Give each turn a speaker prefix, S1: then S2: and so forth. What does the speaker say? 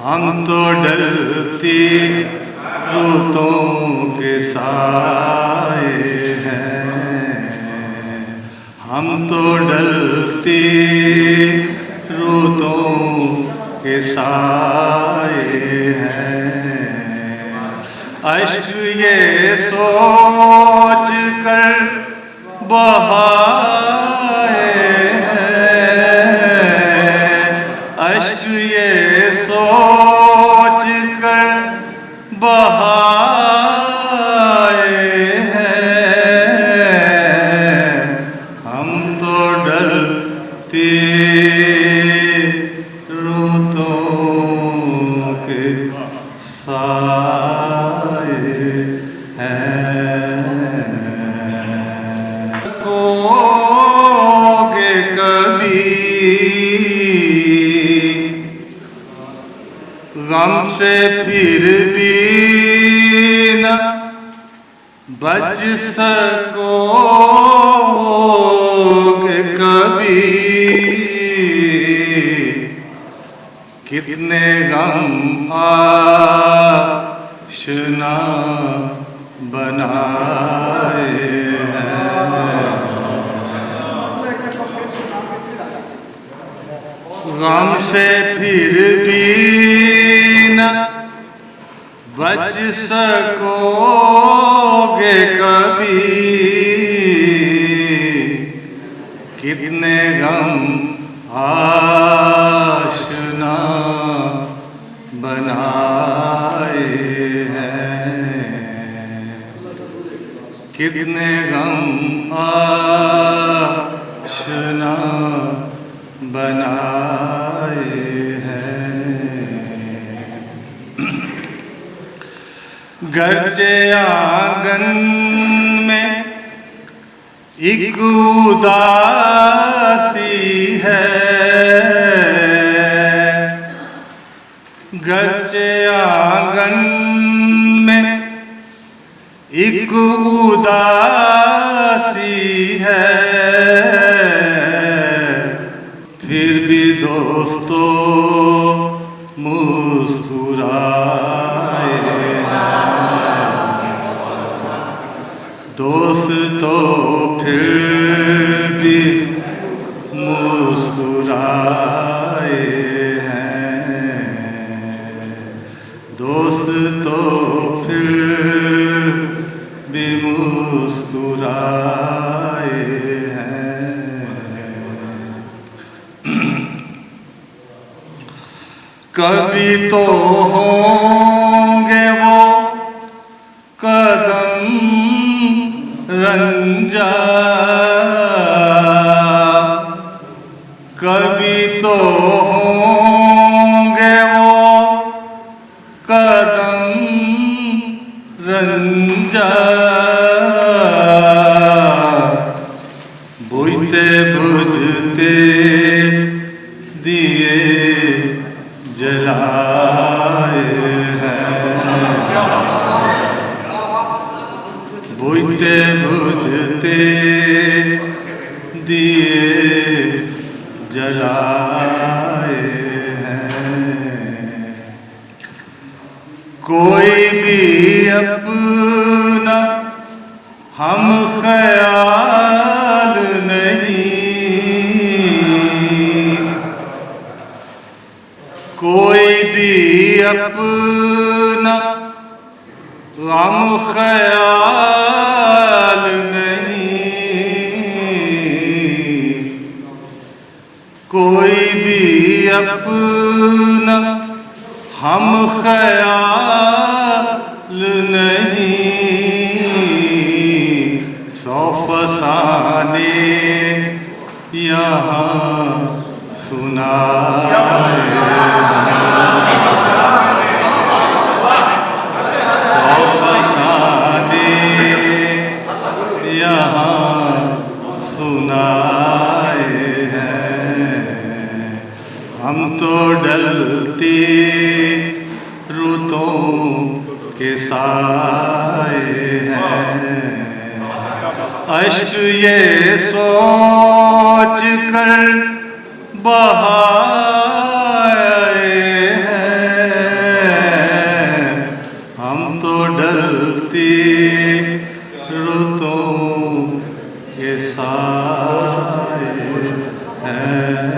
S1: हम तो डलती रुतों के साए हैं, हम तो डलती रुतों के साए हैं। अश्क ये सोच कर बहाए हैं, अश्क ये सोच कर बहाए हैं। हम तो डलती रुतों के साए हैं। कोगे कभी गम से फिर भी न बच सकोगे कभी, कितने गम आशना बनाए हैं। गम से फिर भी न बच सकोगे कभी, कितने गम आशना बनाए हैं, कितने गम आशना बनाए हैं। गरचे आंगन में एक उदासी है, गरचे आंगन में एक उदासी है, फिर भी दोस्तों मुस्कुराए हैं। दोस्तों फिर भी मुस्कुराए हैं, दोस्तों फिर भी मुस्कुराए हैं। कभी तो होंगे वो कदम रंजा, कभी तो होंगे वो कदम रंजा, बुझते बुझते दिए जलाए हैं, बुझते बुझते दिए जलाए हैं। कोई भी अपना हम ख्याल नहीं, कोई भी अपना हम ख्याल नहीं, कोई भी अपना हम ख्याल नहीं। 100 फसाने यहाँ सुनाए हैं, 100 फसाने यहाँ सुनाए हैं। हम तो डलती रुतों के साए हैं, अश्क ये सोच कर बहाए हैं। की रुतों के साए हैं।